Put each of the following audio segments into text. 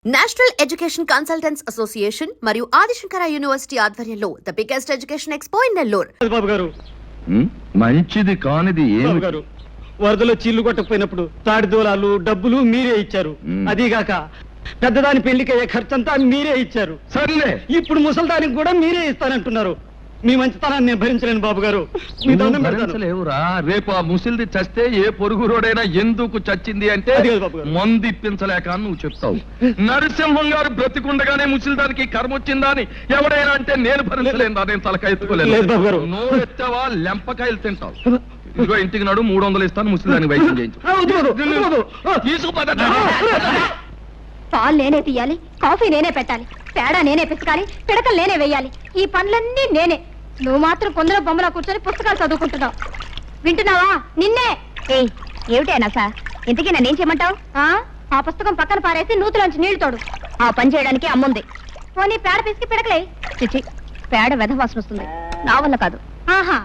National education consultants association మరియు Adishankara university ఆధ్వర్యంలో the biggest education expo in Nellore. బాబు గారు మంచిది కానిది బాబు గారు, వరదలో చిల్లు కొట్టకపోయినప్పుడు తాడి దూలాలు డబ్బులు మీరే ఇచ్చారు. అదీగాక పెద్దదాని పెళ్లికయ్యే ఖర్చంతా మీరే ఇచ్చారు. సర్లే, ఇప్పుడు ముసల్దానికి కూడా మీరే ఇస్తానంటున్నారు. మీ మంచితనాన్ని నేను భరించలేను బాబు గారు. మీ దండం పెడతాను. భరించలేవురా. రేపు ఆ ముసిల్ది చస్తే ఏ పొరుగు రోడైనా ఎందుకు చచ్చింది అంటే అది కాదు బాబు గారు. మందు ఇప్పించలేక అని నువ్వు చెప్తావు. నరసింహం గారు బ్రతికుండగానే ముసిల్దానికి కర్మ వచ్చిందా అని ఎవడైనా అంటే నేను భరించలేను. నేను తలకాయ ఎత్తుకోలేదు. లేదు బాబు గారు. నువ్వు ఎత్తావా లెంపకాయలు తింటావు. ఇదిగో ఇంటికి నాడు 300 ఇస్తాను, ముసిల్దానికి వైద్యం చేయించు. తీసుకుపోతా. పాలు నేనే తీయాలి, కాఫీ నేనే పెట్టాలి, పేడ నేనే పిసకాలి, పిడకలు నేనే వేయాలి. ఈ పనులన్నీ నేనే. నువ్వు మాత్రం కొందరు బొమ్మలో కూర్చొని పుస్తకాలు చదువుకుంటున్నావు. వింటున్నావా? నిన్నే. ఏమిటైనా సార్, ఇంతకీ నన్నేం చేయమంటావు? ఆ పుస్తకం పక్కన పారేసి నూతులోంచి నీళ్లు తోడు. ఆ పని చేయడానికి అమ్ముంది. పోనీ పేడ పిసికి పిడకలే. చిచి, పేడ వెధ వాసన వస్తుంది, నా వల్ల కాదు. ఆహా,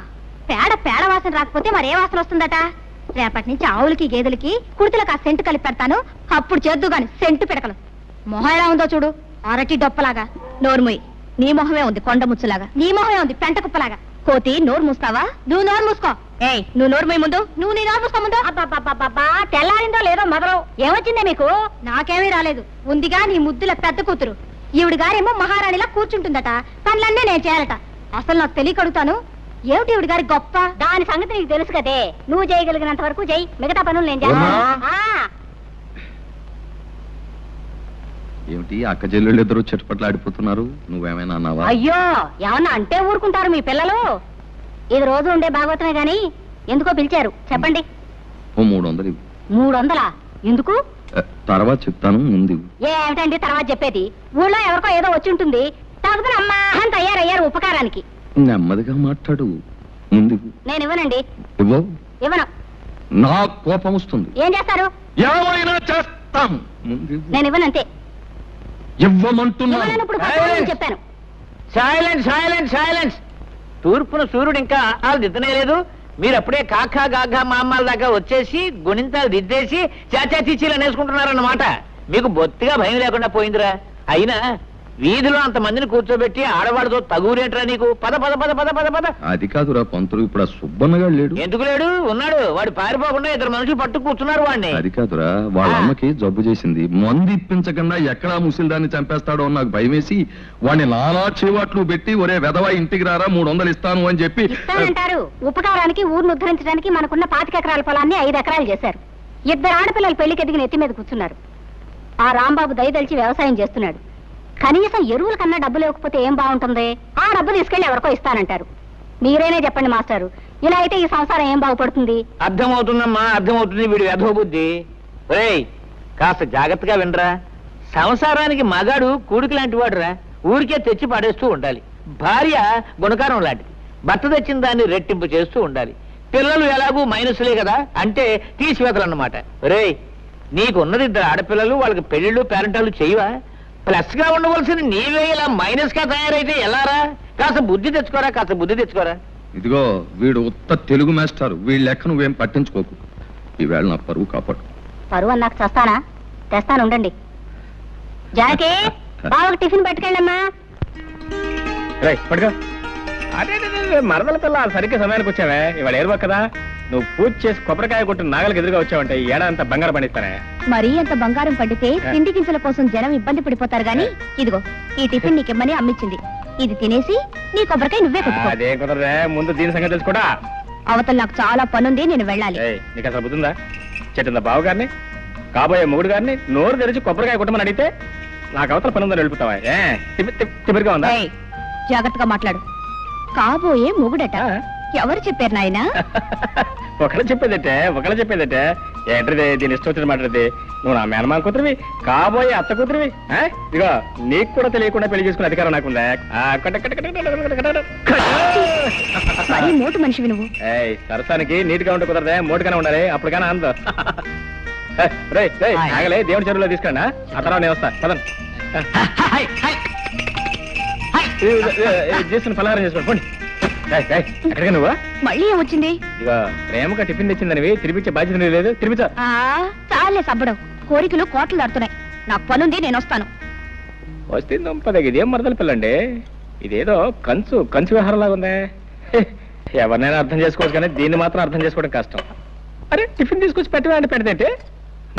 పేడ వాసన రాకపోతే మరే వాసన వస్తుందట? రేపటి నుంచి ఆవులకి గేదెలకి కుర్తులకు ఆ సెంటు కలిపి పెడతాను, అప్పుడు చేద్దు గాని సెంటు పిడకలు. మొహం ఎలా ఉందో చూడు, అరటి డొప్పలాగా. నోరుముయి, నీ మొహమే ఉంది కొండ ముచ్చులాగా. నీ మొహమే ఉంది పెంట కుప్పలాగా. కోతి, నోరు మూస్తావా? నువ్వు నోరు మూసుకో. ఏయ్, నువ్వు నోరుమోయి ముందు. నువ్వు నీ నోరు మూసుకో ముందు. అబ్బా, తెల్లారిందో లేదో మొదలు. ఏమొచ్చిందే మీకు? నాకేమీ రాలేదు. ఉందిగా నీ ముద్దుల పెద్ద కూతురు. ఈవిడ గారేమో మహారాణిలా కూర్చుంటుందట, పనులన్నీ నేను చేయాలట. అసలు నాకు తెలియకడుగుతాను, ఏమిటి ఈవిడ గారి గొప్ప? దాని సంగతి నీకు తెలుసు కదే. నువ్వు చేయగలిగినంత వరకు చెయ్యి, మిగతా పనులు నేను చేస్తాను. ఏమిటి అక్క చెల్లెళ్ళు ఇద్దరు చెట్టుపట్లు ఆడిపోతున్నారు? నువ్వేమైనా అన్నావా? అయ్యో, ఏమన్నా అంటే ఊరుకుంటారు మీ పిల్లలు. ఇది రోజు ఉండే భాగవతమే గాని ఎందుకో పిలిచారు చెప్పండి. ఓ 300 ఇవ్వు. 300? ఎందుకు? తర్వాత చెప్తాను, ముందు ఇవ్వు. ఏమిటండి తర్వాత చెప్పేది? ఊళ్ళో ఎవరికో ఏదో వచ్చి ఉంటుంది, తాగుతున్న అమ్మా అని తయారయ్యారు ఉపకారానికి. నెమ్మదిగా మాట్లాడు, ముందు ఇవ్వు. నేను ఇవ్వనండి. ఇవ్వవు? ఇవ్వను. నా కోపం వస్తుంది. ఏం చేస్తారు? ఏమైనా చేస్తాం. ముందు ఇవ్వు. నేను ఇవ్వనంతే. ఇవ్వమంటున్నాను. ఇప్పుడు చెప్పాను. Silence silence silence. తూర్పున సూర్యుడు ఇంకా దిద్దనే లేదు, మీరు అప్పుడే కాకా గాఘా మామాల దాకా వచ్చేసి గుణింతాలు దిద్దేసి చాచా చీచీలు అనేసుకుంటున్నారన్నమాట. మీకు బొత్తిగా భయం లేకుండా పోయిందిరా. అయినా వీధిలో అంతమందిని కూర్చోబెట్టి ఆడవాళ్ళతో తగురేంట్రా నీకు? పద పద పద పద పద పద. అది కాదురా పంతులు, ఇప్పుడు ఆ సుబ్బన్నగా లేడు. ఎందుకు లేడు? ఉన్నాడు. వాడు పారిపోకుండా ఇద్దరు మనుషులు పట్టు కూర్చున్నారు వాడిని. అది కాదురా, వాళ్ళ అమ్మకి జబ్బు చేసింది. మందు ఇప్పించకుండా ఎక్కడా ముసిల్దాన్ని చంపేస్తాడో నాకు భయమేసి వాడిని నానా చేవాట్లు పెట్టి ఒరే వెధవా ఇంటికి రారా 300 ఇస్తాను అని చెప్పి. ఇస్తానంటారు. ఉపకారానికి ఊరిని ఉద్ధరించడానికి మనకున్న 25 ఎకరాల పొలాన్ని 5 ఎకరాలు చేశారు. 2 ఆడపిల్లలు పెళ్లికి ఎదిగిన ఎత్తి మీద కూర్చున్నారు. ఆ రాంబాబు దయదలిచి వ్యవసాయం చేస్తున్నాడు. కనీసం ఎరువుల కన్నా డబ్బులు ఇవ్వకపోతే ఏం బాగుంటుంది? ఆ డబ్బు తీసుకెళ్లి ఎవరికో ఇస్తానంటారు. మీరేనే చెప్పండి మాస్టారు, ఇలా అయితే ఈ సంసారం ఏం బాగుపడుతుంది? అర్థమవుతుందమ్మా, అర్థమవుతుంది వీడి వెధవ బుద్ధి. ఒరేయ్, కాస్త జాగ్రత్తగా వినరా. సంసారానికి మగాడు కూడికి లాంటి వాడురా. ఊరికే తెచ్చి పడేస్తూ ఉండాలి. భార్య గుణకారం లాంటిది, భర్త తెచ్చిన దాన్ని రెట్టింపు చేస్తూ ఉండాలి. పిల్లలు ఎలాగూ మైనస్లే కదా, అంటే తీసివేతలన్నమాట. ఒరేయ్, నీకున్నది 2 ఆడపిల్లలు, వాళ్ళకి పెళ్లిళ్ళు పేరెంటాలు చేయవా? ప్లస్ గా ఉండవలసిన నీవే ఇలా మైనస్ గా తయారైతే ఎలారా? కాస్త బుద్ధి తెచ్చుకోరా, కాస్త బుద్ధి తెచ్చుకోరా. ఇదిగో వీడు ఉత్త తెలుగు మాస్టారు, వీళ్ళ లెక్క నువ్వేం పట్టించుకోకు. ఈవేళ నా పరువు కాపాడు. పరువు అన్నాక చేస్తానా? తెస్తాను ఉండండి. జానకి, బావకు టిఫిన్ పట్టుకెళ్ళమ్మా. పడుకో. అదే మరదల పిల్ల సరిగ్గా సమయానికి వచ్చావే. ఇవాళ ఏరువా కదా, నువ్వు పూజ చేసి కొబ్బరికాయ కొట్టు నాగలికి ఎదురుగా వచ్చావంటే ఈ ఏడాదంతా బంగారం పండిస్తానే. మరీ అంత బంగారం పండితే తిండి గింజల కోసం జనం ఇబ్బంది పడిపోతారు గాని, ఇదిగో ఈ టిఫిన్ నీకిమ్మని అమ్మిచ్చింది. ఇది తినేసి నీ కొబ్బరికాయ నువ్వే కొట్టుకో. అదే కుదరదే, ముందు దీని సంగతి తెలుసుకోడా. అవతల నాకు చాలా పనుంది, నేను వెళ్ళాలి. నీకు అసలు బుద్ధిందా? చెట్టిందా బావ గారిని, కాబోయే మొగుడు గారిని నోరు తెరిచి కొబ్బరికాయ కొట్టమని అడిగితే నాకు అవతల పనుందని వెళ్ళిపోతావా? తిమ్మిరిగా ఉందా? జాగ్రత్తగా మాట్లాడు. కాబోయే మొగుడట. ఎవరు చెప్పారు నాయనా? ఒకళ్ళు చెప్పేదటే ఏంటది? దీని ఇష్టం వచ్చిన మాట్లాడితే నువ్వు నా మేనమామ కూతురివి, కాబోయే అత్త కూతురివి. ఇదిగో నీకు కూడా తెలియకుండా పెళ్లి చేసుకునే అధికారం నాకుందా? మోటు మనిషివి నువ్వు. సరసానికి నీట్గా ఉంటే కుదరదే, మోటుగానే ఉండాలి, అప్పటికైనా ఆనందం. ఆగలే, దేవుడి చెరువులో తీసుకురా. ఆ తర్వాత నేను వస్తా. పదండి. చేసిన పలహారం చేసుకోండి, పోండి. ఎక్కడికి నువ్వు? మళ్ళీ ఏమొచ్చింది? ఇక ప్రేమగా టిఫిన్ తెచ్చిందనివి తినిపించే బాధ్యత లేదు. తినిపించా. చాలే సబ్బడం, కోరికలు కోట్లు దాడుతున్నాయి. నాకు పనుంది, నేను వస్తాను. వస్తే దుంపదగి ఇదేం మరదల పిల్లండి, ఇదేదో కంచు వ్యవహారంలాగా ఉందే. ఎవరినైనా అర్థం చేసుకోవచ్చు కానీ దీన్ని మాత్రం అర్థం చేసుకోవడం కష్టం. అరే టిఫిన్ తీసుకొచ్చి పెడితే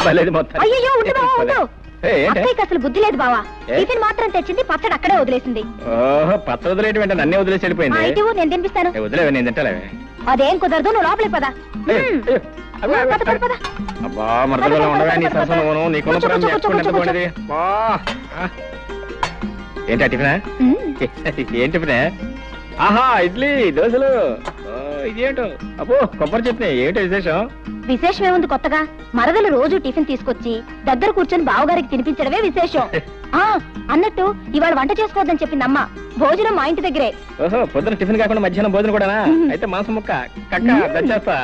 మళ్ళీ మొత్తం అయ్యో ఉండు బావా, ఉండు. ఏ, ఏంటి? అత్తయ్యకి అసలు బుద్ధి లేదు బావా. ఏ? టిఫిన్ మాత్రం తెచ్చింది, పచ్చడి అక్కడే వదిలేసింది. ఓహో పచ్చ వదిలేటి వెంట నన్నే వదిలేసి ఆ, వెళ్ళిపోయింది. ఇటు నేను తినిపిస్తాను. వదిలేవే నేను తింటాలేవే. అదేం కుదరదు, నువ్వు లోపలికి పదా. పద, పద, పద. అబ్బా మరదలో ఉండవే నీ సరసను నీకున్న కూర్చో, ప్రేమ కూర్చో, ఎక్కువ ఎంత కూర్చో, బాగుండేది. అబ్బా. ఆ. ఏంటా టిఫినా? ఏం టిఫినే? ఆహా ఇడ్లీ దోశలు. ఓ, ఇదేంటో అబ్బో కొబ్బరి చట్నీ. ఏంటో విశేషం? విశేషం ఏముంది కొత్తగా? మరదలు రోజు టిఫిన్ తీసుకొచ్చి దగ్గర కూర్చొని బావగారికి తినిపించడమే విశేషం. ఆ అన్నట్టు ఇవాళ వంట చేసుకోవద్దని చెప్పింది అమ్మ. భోజనం మా ఇంటి దగ్గరే. ఓహో పొద్దున టిఫిన్ కాకుండా మధ్యాహ్నం భోజనం కూడానా? అయితే మాంసం ముక్క కక్క దంచేస్తా.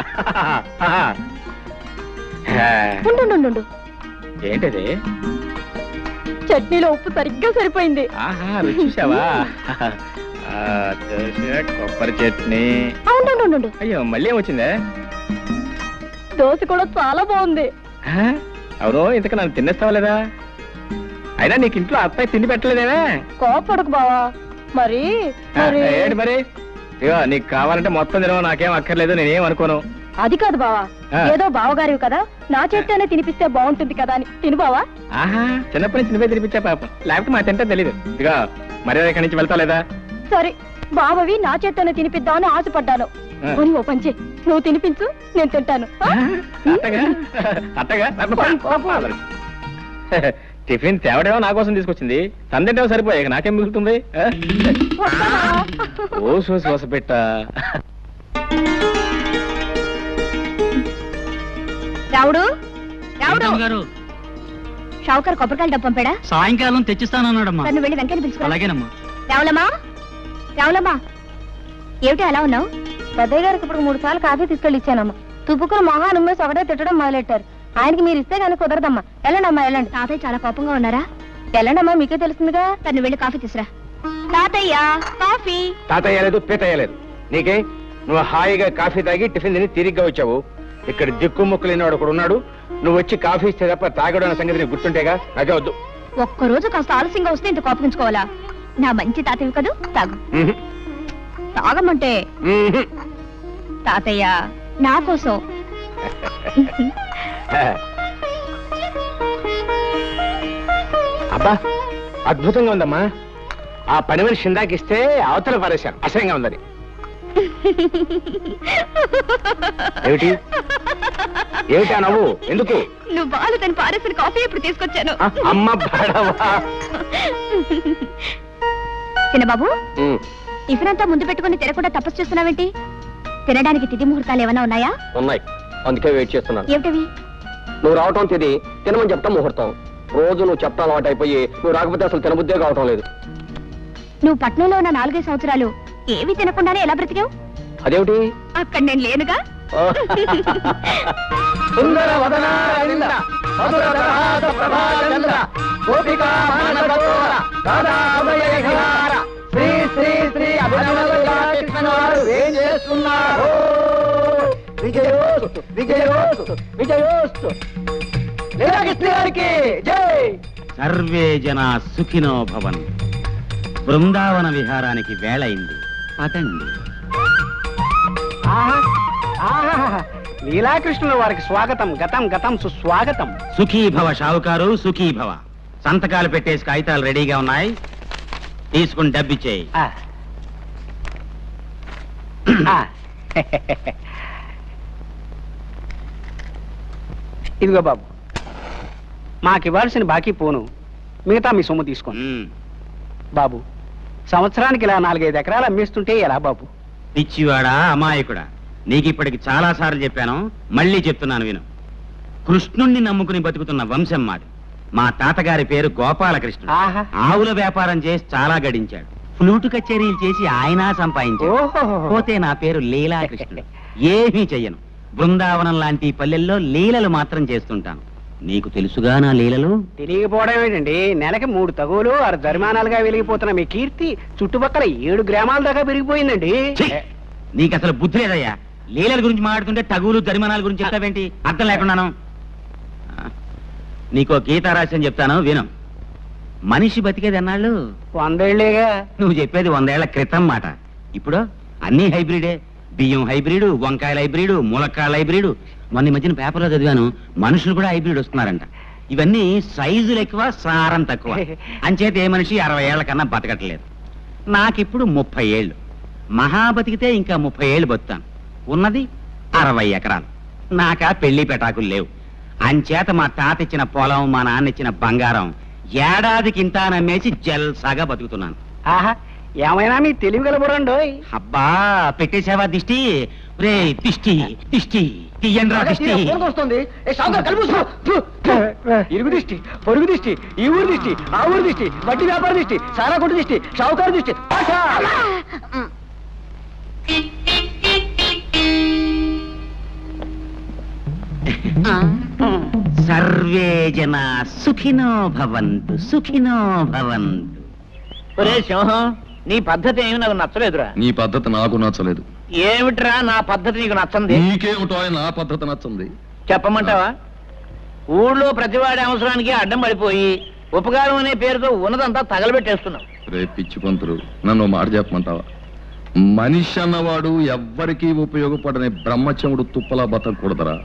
ఉండు, ఉండు, ఉండు. ఏంటిది? చట్నీలో ఉప్పు సరిగ్గా సరిపోయింది. ఆహా రుచి చూసావా? దోశ కొబ్బరి చట్నీ. ఆ, ఉండు, ఉండు, ఉండు. అయ్యో మళ్ళీ ఏమొచ్చిందే? దోశ కూడా చాలా బాగుంది. ఆ? అవును ఇంతకు నన్ను తినేస్తావా లేదా? అయినా నీకు ఇంట్లో అత్తయ్య తిండి పెట్టలేదేమే? కోపడకు బావా. మరి ఏంటి మరి? ఇగో నీకు కావాలంటే మొత్తం తినవు, నాకేం అక్కర్లేదు, నేనేం అనుకోను. అది కాదు బావా, ఆ. ఏదో బావగారివి కదా, నా చేత్తోనే తినిపిస్తే బాగుంటుంది కదా అని తిను బావా. ఆహా చిన్నప్పటి నుంచి నువ్వే తినిపించా పాపం, లేకపోతే మా తింటే తెలీదు. ఇదిగా మరి ఇక్కడి నుంచి వెళ్తా లేదా? సరే బావవి నా చేత్తోనే తినిపిద్దామని ఆశపడ్డాను. ఆ. పోనీ ఓ పంచే, నువ్వు తినిపించు, నేను తింటాను. ఆ? అత్తగా అత్తగా టిఫిన్ తేవడేమో నా కోసం తీసుకొచ్చింది, తందింటేమో సరిపోయాక నాకేం మిగులుతుంది? ఆ? వస్తా బావా. ఓ సోస పెట్ట. రావుడు, రావుడు. గారు షావుకర్ కొబ్బరికాయలు డబ్బు పంపాడా? సాయంకాలం తెచ్చిస్తానన్నాడమ్మా. నన్ను వెళ్ళి వెంకయ్యని పిలుచుకో. అలాగేనమ్మా. రావులమ్మా, రావులమ్మా. ఏమిటి అలా ఉన్నావు? పెద్దయ్య గారికి ఇప్పుడు 3 సార్లు కాఫీ తీసుకెళ్ళి ఇచ్చానమ్మా. తుప్పుకుని మొహాన్ని ఉమ్మేసి ఒకటే తిట్టడం మొదలెట్టారు. ఆయనకి మీరు ఇస్తే కానీ కుదరదమ్మా. వెళ్ళండమ్మా వెళ్ళండి. తాతయ్య చాలా కోపంగా ఉన్నారా? వెళ్ళండమ్మా, మీకే తెలుస్తుందిగా. తను వెళ్ళి కాఫీ తీసురా. తాతయ్య కాఫీ. తాతయ్య లేదు పీతయ్య లేదు నీకే. నువ్వు హాయిగా కాఫీ తాగి టిఫిన్ తిని తిరిగ్గా వచ్చావు. ఇక్కడ దిక్కు ముక్కు లేనివాడు ఒకడు ఉన్నాడు. నువ్వు వచ్చి కాఫీ ఇస్తే తప్ప తాగడం అనే సంగతి నీకు గుర్తుంటేగా. నాకే వద్దు. ఒక్కరోజు కాస్త ఆలస్యంగా వస్తే ఇంత కోపగించుకోవాలా? నా మంచి తాతయ్య కదూ, తాగు. మ్హూ. తాగమంటే. మ్హూ. తాతయ్య నా కోసం. అబ్బా అద్భుతంగా ఉందమ్మా. ఆ పని మనిషి ఇందాకిస్తే అవతల పారేశాను, అసహ్యంగా ఉందని. ఏమిటి ఏమిటా నవ్వు? ఎందుకు? నువ్వు బాలు తను పారేసిన కాఫీ ఇప్పుడు తీసుకొచ్చాను. అమ్మ బడవా. చిన్నబాబు, టిఫిన్ అంతా ముందు పెట్టుకుని తినకుండా తపస్సు చేస్తున్నావేంటి? తినడానికి తిథి ముహూర్తాలు ఏమైనా ఉన్నాయా? ఉన్నాయి, అందుకే వెయిట్ చేస్తున్నాను. ఏమిటవి? నువ్వు రావటం తిది తినమని చెప్తాం ముహూర్తం. రోజు నువ్వు చెప్తా అలవాటు అయిపోయి నువ్వు రాకపోతే అసలు తినబుద్దే కావటం లేదు. నువ్వు పట్నంలో ఉన్న 4-5 సంవత్సరాలు ఏవి తినకుండానే ఎలా బ్రతికావు? అదేమిటి? అక్కడ నేను లేనుగా. సర్వే జనా సుఖినో భవన్. బృందావన విహారానికి వేళైంది, పదండి. లీలాకృష్ణుల వారికి స్వాగతం. గతం గతం సుస్వాగతం. సుఖీ భవ షావుకారు, సుఖీ భవ. సంతకాలు పెట్టేసి కాగితాలు రెడీగా ఉన్నాయి, తీసుకుని డబ్బిచ్చేయి. ఇదిగో బాబు, మాకివ్వాల్సిన బాకీ పోను, మిగతా మీ సొమ్ము తీసుకోండి. బాబు, సంవత్సరానికి ఇలా 4-5 ఎకరాలు అమ్మేస్తుంటే ఎలా బాబు? పిచ్చివాడా, అమాయకుడా, నీకు ఇప్పటికి చాలా సార్లు చెప్పాను, మళ్ళీ చెప్తున్నాను విను. కృష్ణుణ్ణి నమ్ముకుని బతుకుతున్న వంశం మాది. మా తాతగారి పేరు గోపాలకృష్ణుడు. ఆహా. ఆవుల వ్యాపారం చేసి చాలా గడించాడు. ఫ్లూటు కచేరీలు చేసి ఆయన సంపాదించాడు. ఓహో. పోతే నా పేరు లీలాకృష్ణుడు. ఏమీ చెయ్యను. బృందావనం లాంటి పల్లెల్లో లీలలు మాత్రం చేస్తుంటాను. నీకు తెలుసుగా నా లీలలు? తెలియకపోవడం ఏంటండి? నెలకి 3 తగులు 6 జరిమానాలుగా వెలిగిపోతున్న మీ కీర్తి చుట్టుపక్కల 7 గ్రామాల దాకా పెరిగిపోయిందండి. ఛీ! నీకు అసలు బుద్ధి లేదయ్యా. లీలల గురించి మాట్లాడుతుంటే తగులు జరిమానాల గురించి చెప్తావేంటి? అర్థం లేకున్నాను. నీకో గీతారాశి చెప్తాను విను. మనిషి బతికేది అన్నాళ్ళు 100 ఏళ్ళేగా. నువ్వు చెప్పేది 100 ఏళ్ల క్రితం మాట. ఇప్పుడు అన్ని హైబ్రిడే. బియ్యం హైబ్రిడ్, వంకాయల హైబ్రిడ్, ములక్కాయల హైబ్రిడ్. మొన్న ఈ మధ్యన పేపర్లో చదివాను, మనుషులు కూడా హైబ్రిడ్ వస్తున్నారంట. ఇవన్నీ సైజులు ఎక్కువ, సారం తక్కువ. అంచేత ఏ మనిషి 60 ఏళ్ల కన్నా బతకట్లేదు. నాకిప్పుడు 30 ఏళ్ళు. మహా బతికితే ఇంకా 30 ఏళ్ళు బతుకుతాను. ఉన్నది 60 ఎకరాలు. నాకా పెళ్లి పెటాకులు లేవు. అంచేత మా తాత ఇచ్చిన పొలం, మా నాన్న ఇచ్చిన బంగారం ఏడాదికి ఇంత నమ్మేసి జల్సాగా బతుకుతున్నాను. ఆహా, ఏమైనా మీ తెలివి కలబడండి. అబ్బా పెట్టేసావా దిష్టి? రే దిష్టి దిష్టి తీయండ్రా దిష్టి. వస్తుంది. ఇరుగు దిష్టి, పొరుగు దిష్టి, ఈ ఊరు దిష్టి, ఆ ఊరు దిష్టి, వడ్డీ వ్యాపార దిష్టి, సారా కొట్టు దిష్టి, షావుకారు దిష్టి. సర్వే జన సుఖినో భవంతు, సుఖినో భవంతు. ఒరే సింహం, నీ పద్ధతి ఏమి నాకు నచ్చలేదురా. నీ పద్ధతి నాకు నచ్చలేదు. ఏమిట్రా నా పద్ధతి నీకు నచ్చంది? నీకేమిటో నా పద్ధతి నచ్చంది. చెప్పమంటావా? ఊళ్ళో ప్రతివాడి అవసరానికి అడ్డం పడిపోయి ఉపకారం అనే పేరుతో ఉన్నదంతా తగలబెట్టేస్తున్నావు. రే పిచ్చి పంతులు, నన్ను మాట చెప్పమంటావా? మనిషి అన్నవాడు ఎవ్వరికీ ఉపయోగపడని బ్రహ్మచముడు తుప్పలా బతకూడదరా.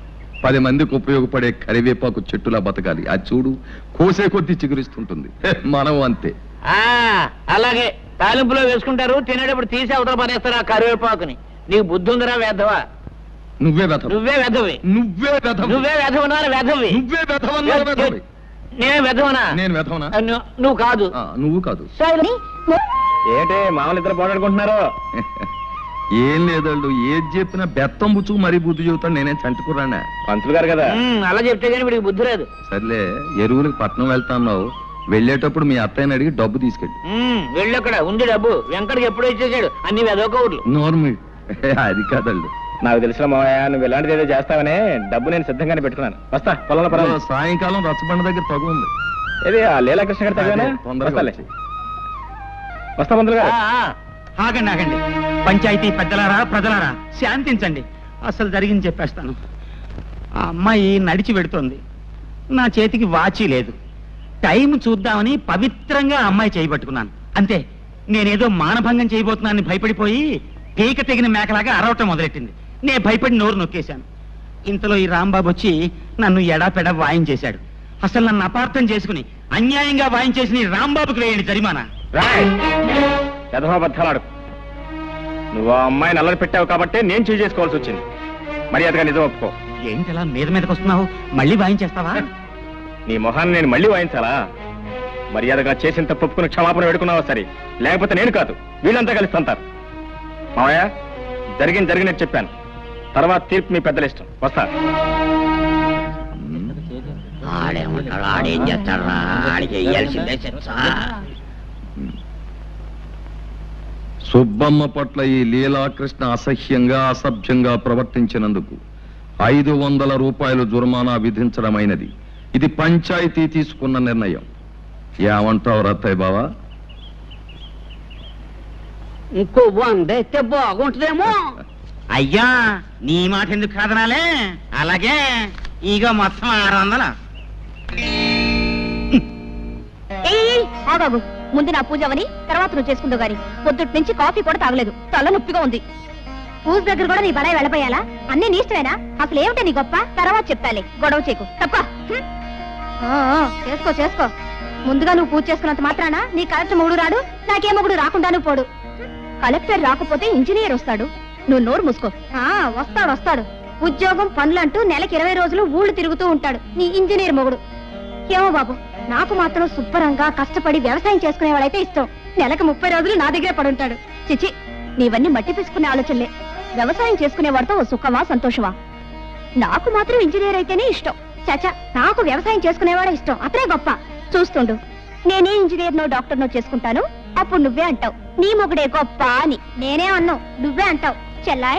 10 మందికి ఉపయోగపడే కరివేపాకు చెట్టులా బతకాలి. అది చూడు, కోసే కొద్దీ చిగురిస్తుంటుంది. మనం అంతే. అలాగే తాలింపులో వేసుకుంటారు, తినేటప్పుడు తీసి అవతల పనేస్తారు ఆ కరివేపాకుని. నీకు బుద్ధి ఉందిరా వేధవా? నువ్వే వెధవ. నువ్వే వెధవి. నువ్వే వెధవ. నువ్వే వెధవనా? వెధవి. నువ్వే వెధవన్నా వెధవి. నేనే వెధవనా? నేను వెధవనా? నువ్వు కాదు. నువ్వు కాదు. ఏంటి మామూలు ఇద్దరు పోరాడుకుంటున్నారు? ఏం లేదండు, ఏది చెప్పినా బెత్తం బుచ్చుకు మరీ బుద్ధి చెబుతాడు. నేనే చంటుకురానా? పంతులు గారు కదా. అలా చెప్తే కానీ వీడికి బుద్ధి లేదు. సర్లే, ఎరువులకు పట్నం వెళ్తాన్నావు, వెళ్ళేటప్పుడు మీ అత్తయ్యని అడిగి డబ్బు తీసుకెళ్ళి. వెళ్ళక్కడ ఉంది డబ్బు. వెంకటకి ఎప్పుడో ఇచ్చేసాడు అన్ని వెదవ ఊర్లు. నోర్మి అది కాదండు. నాకు తెలిసిన మావయ్య, నువ్వు ఇలాంటిది ఏదో చేస్తావనే డబ్బు నేను సిద్ధంగానే పెట్టుకున్నాను. వస్తా పొలంలో పర్వాలేదు. సాయంకాలం రచ్చబండ దగ్గర తగు ఉంది. ఏది ఆ లీలాకృష్ణ గారి తగ్గనా? తొందరగా వస్తా పంతులు గారు. ఆగండి ఆగండి. పంచాయతీ పెద్దలారా, ప్రజలారా, శాంతించండి. అసలు జరిగింది చెప్పేస్తాను. ఆ అమ్మాయి నడిచి పెడుతోంది. నా చేతికి వాచి లేదు. టైం చూద్దామని పవిత్రంగా అమ్మాయి చేయబట్టుకున్నాను. అంతే, నేనేదో మానభంగం చేయబోతున్నానని భయపడిపోయి పీక తెగిన మేకలాగా అరవటం మొదలెట్టింది. నేను భయపడి నోరు నొక్కేశాను. ఇంతలో ఈ రాంబాబు వచ్చి నన్ను ఎడాపెడా వాయించేశాడు. అసలు నన్ను అపార్థం చేసుకుని అన్యాయంగా వాయించేసి రాంబాబుకి వేయండి జరిమానా. యథాబద్ధాలాడు. నువ్వు ఆ అమ్మాయిని అల్లరి పెట్టావు కాబట్టి నేను చేసుకోవాల్సి వచ్చింది. మర్యాదగా నిజం ఒప్పుకో. ఏంటి అలా మీద మీదకి వస్తున్నావు? మళ్ళీ వాయించేస్తావా? నీ మొహాన్ని నేను మళ్ళీ వాయించాలా? మర్యాదగా చేసిన తప్పు ఒప్పుకుని క్షమాపణ వేడుకున్నావా సరే, లేకపోతే నేను కాదు వీళ్ళంతా కలిసి అంటారు. మావయ్య, జరిగినట్టు చెప్పాను. తర్వాత తీర్పు మీ పెద్దల ఇష్టం. వస్తా. సుబ్బమ్మ పట్ల ఈ లీలాకృష్ణ అసహ్యంగా అసభ్యంగా ప్రవర్తించినందుకు 500 రూపాయలు జుర్మానా విధించడమైనది. ఇది పంచాయతీ తీసుకున్న నిర్ణయం. ఏమంటావు రత్తయ్య బావా? ఇంకో 100 అయితే బాగుంటుందేమో. అయ్యా, నీ మాట ఎందుకు కాదనాలే? అలాగే ఇక మొత్తం 600. ఆగాగు. ముందు నా పూజ అవని, తర్వాత నువ్వు చేసుకుంటావు గాని పొద్దుటి నుంచి కాఫీ కూడా తాగలేదు. తల నొప్పిగా ఉంది. పూజ దగ్గర కూడా నీ బడాయి వెళ్ళపోయాలా? అన్నీ నీ ఇష్టమేనా? అసలు ఏమిటా నీ గొప్ప? తర్వాత చెప్తాలే, గొడవ చేయకు. తప్ప చేసుకో చేసుకో. ముందుగా నువ్వు పూజ చేసుకున్నంత మాత్రాన నీ కలెక్టర్ మొగుడు రాడు, నాకే మొగుడు రాకుండాను పోడు. కలెక్టర్ రాకపోతే ఇంజనీర్ వస్తాడు. నువ్వు నోరు మూసుకో. వస్తాడు. ఉద్యోగం పనులంటూ నెలకి 20 రోజులు ఊళ్ళు తిరుగుతూ ఉంటాడు నీ ఇంజనీర్ మొగుడు. ఏమో బాబు, నాకు మాత్రం శుభ్రంగా కష్టపడి వ్యవసాయం చేసుకునే వాళ్ళైతే ఇష్టం. నెలకు 30 రోజులు నా దగ్గరే పడుంటాడు. చిచి, నీవన్నీ మట్టి తీసుకునే ఆలోచనలే. వ్యవసాయం చేసుకునేవాడితో ఓ సుఖమా సంతోషమా? నాకు మాత్రం ఇంజనీర్ అయితేనే ఇష్టం. చాచా, నాకు వ్యవసాయం చేసుకునేవాడే ఇష్టం. అతనే గొప్ప. చూస్తుండు, నేనే ఇంజనీర్నో డాక్టర్నో చేసుకుంటాను. అప్పుడు నువ్వే అంటావు నీ మొగుడే గొప్ప అని. నేనే అన్నావు, నువ్వే అంటావు చెల్లాయ్.